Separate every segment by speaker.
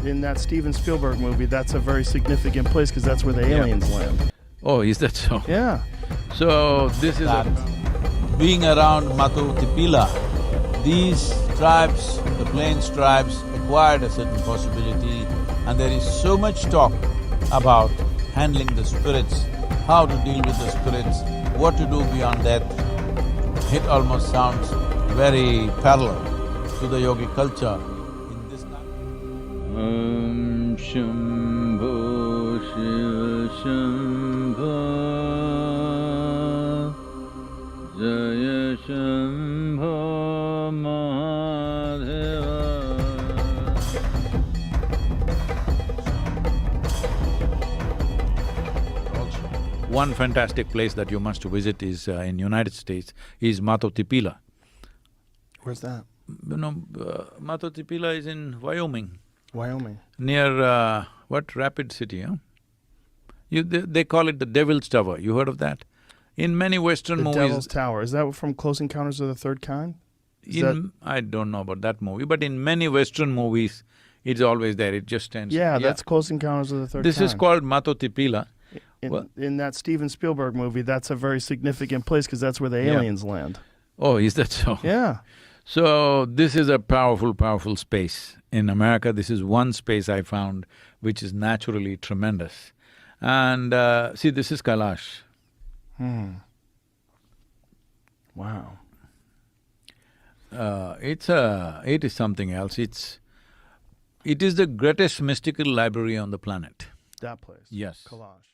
Speaker 1: In that Steven Spielberg movie, that's a very significant place because that's where the aliens land.
Speaker 2: Oh, is that so?
Speaker 1: Yeah.
Speaker 2: So, this is
Speaker 3: being around Mato Tipila, these tribes, the plains tribes, acquired a certain possibility, and there is so much talk about handling the spirits, how to deal with the spirits, what to do beyond death. It almost sounds very parallel to the yogic culture in this time.
Speaker 2: Om Shambho Shiva Shambho Jaya Shambho Mahadeva. One fantastic place that you must visit is in United States is Mato Tipila.
Speaker 1: Where's that?
Speaker 2: Mato Tipila is in Wyoming.
Speaker 1: Wyoming.
Speaker 2: Near what? Rapid City, huh? They call it the Devil's Tower. You heard of that? In many Western movies…
Speaker 1: The Devil's Tower. Is that from Close Encounters of the Third Kind?
Speaker 2: I don't know about that movie, but in many Western movies, it's always there. It just stands…
Speaker 1: Yeah, that's Close Encounters of the Third Kind.
Speaker 2: This is called Mato Tipila.
Speaker 1: In that Steven Spielberg movie, that's a very significant place because that's where the aliens land.
Speaker 2: Oh, is that so?
Speaker 1: Yeah.
Speaker 2: So, this is a powerful, powerful space. In America, this is one space I found which is naturally tremendous. And see, this is Kailash.
Speaker 1: Wow.
Speaker 2: It is something else. It is the greatest mystical library on the planet.
Speaker 1: That place?
Speaker 2: Yes.
Speaker 1: Kailash.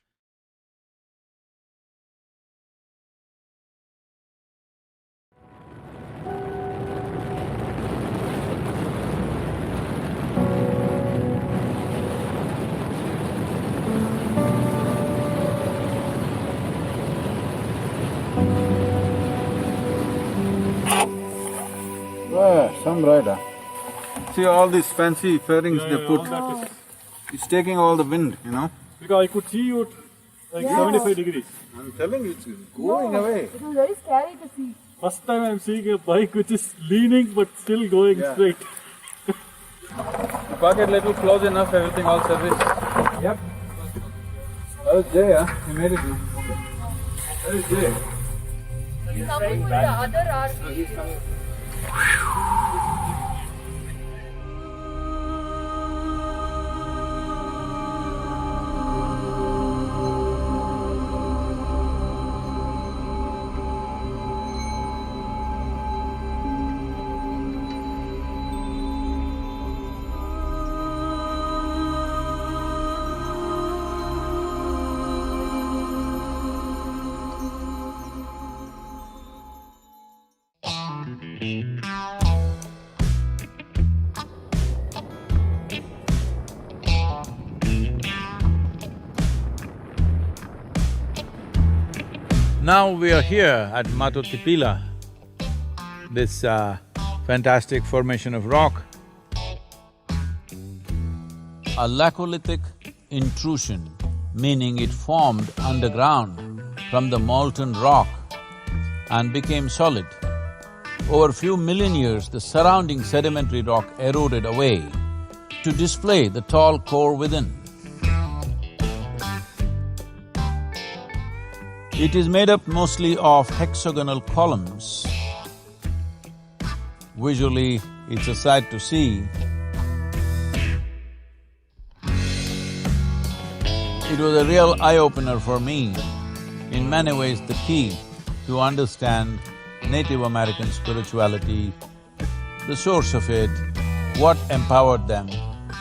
Speaker 3: Some rider. See all these fancy fairings they put, it's taking all the wind, you know?
Speaker 4: Because I could see you like 75 degrees.
Speaker 3: I'm telling you, it's going away.
Speaker 5: It was very scary to see.
Speaker 4: First time I'm seeing a bike which is leaning but still going straight.
Speaker 3: You park it little close enough, everything all service. Yep. That was Jay, huh? He made it. That is Jay.
Speaker 5: Someone with the other RV.
Speaker 2: Now we are here at Mato Tipila, this fantastic formation of rock.
Speaker 3: A Lakota intrusion, meaning it formed underground from the molten rock and became solid. Over a few million years, the surrounding sedimentary rock eroded away to display the tall core within. It is made up mostly of hexagonal columns. Visually, it's a sight to see. It was a real eye-opener for me. In many ways, the key to understand Native American spirituality, the source of it, what empowered them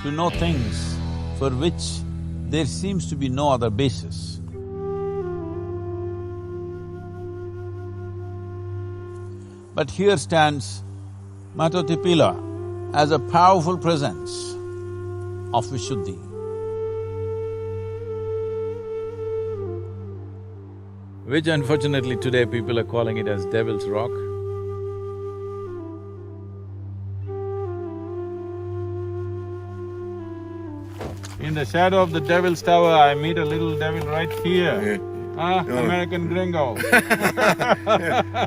Speaker 3: to know things for which there seems to be no other basis. But here stands Mato Tipila as a powerful presence of Vishuddhi.
Speaker 2: Which unfortunately today people are calling it as Devil's Rock. In the shadow of the Devil's Tower, I meet a little devil right here. American gringo.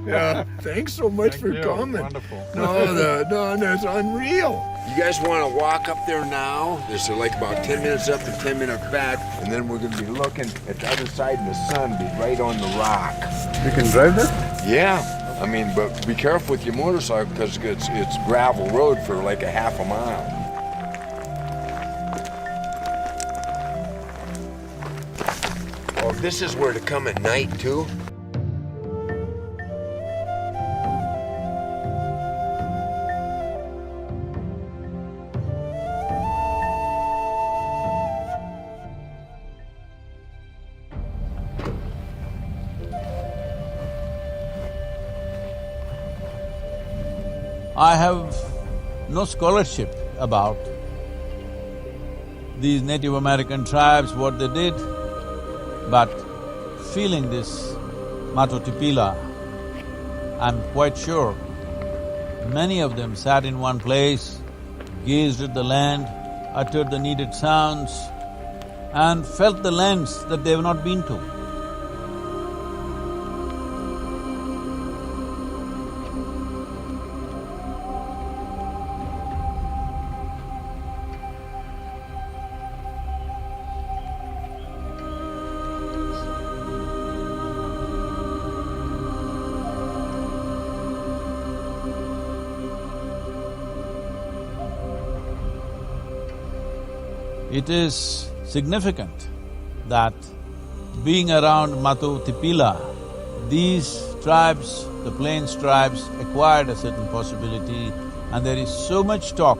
Speaker 6: Yeah. Thanks so much for coming.
Speaker 2: Wonderful.
Speaker 6: No, it's unreal. You guys want to walk up there now? There's like about 10 minutes up and 10 minutes back, and then we're going to be looking at the other side, and the sun be right on the rock.
Speaker 7: You can drive that?
Speaker 6: Yeah, I mean, but be careful with your motorcycle because it's gravel road for like a half a mile. Oh, this is where to come at night too?
Speaker 3: I have no scholarship about these Native American tribes, what they did, but feeling this Mato Tipila, I'm quite sure many of them sat in one place, gazed at the land, uttered the needed sounds, and felt the lands that they have not been to. It is significant that being around Mato Tipila, these tribes, the plains tribes, acquired a certain possibility, and there is so much talk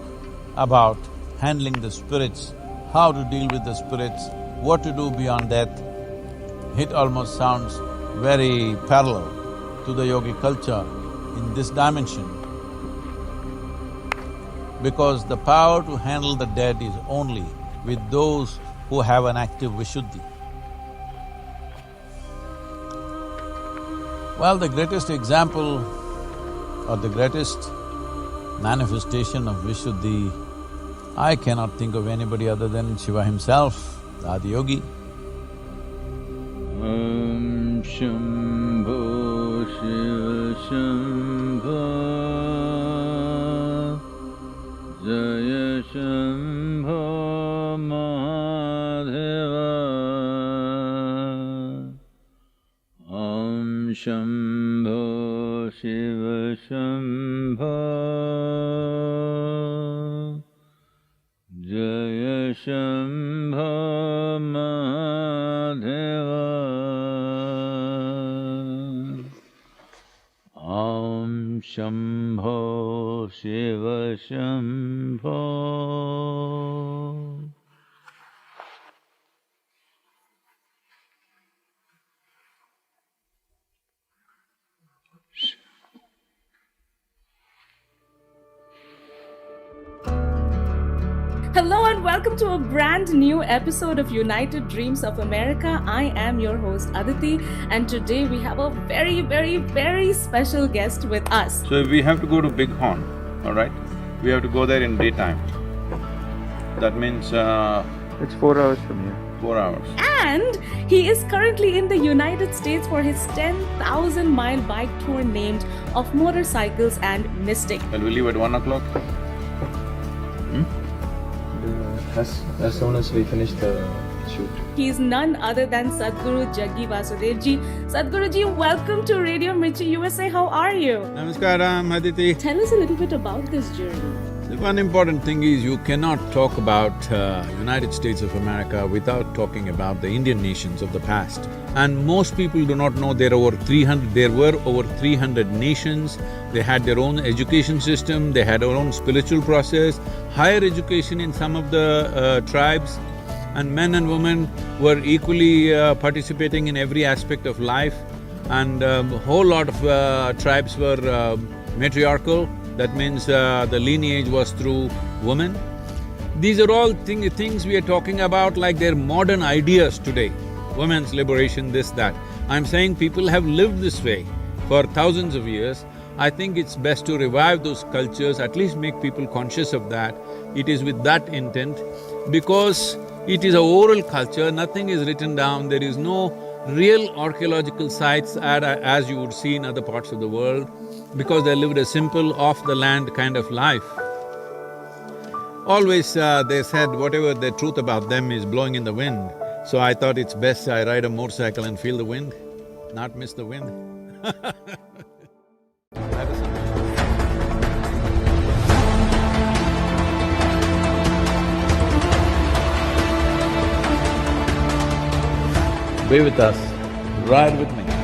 Speaker 3: about handling the spirits, how to deal with the spirits, what to do beyond death. It almost sounds very parallel to the yogic culture in this dimension, because the power to handle the dead is only with those who have an active Vishuddhi. Well, the greatest example or the greatest manifestation of Vishuddhi, I cannot think of anybody other than Shiva himself, the Adiyogi.
Speaker 2: Om Shambho Shiva Shambho Jaya Shambho Mahadeva Om Shambho Shiva Shambho Jaya Shambho Mahadeva Om Shambho Shiva Shambho.
Speaker 8: Hello and welcome to a brand new episode of United Dreams of America. I am your host Aditi, and today we have a very special guest with us.
Speaker 7: So we have to go to Bighorn, all right? We have to go there in daytime. That means
Speaker 9: It's 4 hours from here.
Speaker 7: 4 hours.
Speaker 8: And he is currently in the United States for his 10,000-mile bike tour named Of Motorcycles and Mystic.
Speaker 7: Shall we leave at 1 o'clock?
Speaker 9: As soon as we finish the shoot.
Speaker 8: He is none other than Sadhguru Jaggi Vasudevji. Sadhguruji, welcome to Radio Mirchi USA. How are you?
Speaker 2: Namaskaram, Aditi.
Speaker 8: Tell us a little bit about this journey.
Speaker 2: The one important thing is you cannot talk about United States of America without talking about the Indian nations of the past. And most people do not know there were over 300 nations. They had their own education system, they had their own spiritual process, higher education in some of the tribes, and men and women were equally participating in every aspect of life. And a whole lot of tribes were matriarchal. That means the lineage was through women. These are all things we are talking about like they're modern ideas today. Women's liberation, this, that. I'm saying people have lived this way for thousands of years. I think it's best to revive those cultures, at least make people conscious of that. It is with that intent, because it is an oral culture, nothing is written down, there is no real archaeological sites as you would see in other parts of the world, because they lived a simple, off-the-land kind of life. Always they said whatever the truth about them is blowing in the wind. So I thought it's best I ride a motorcycle and feel the wind, not miss the wind. That is something.
Speaker 3: Be with us, ride with me.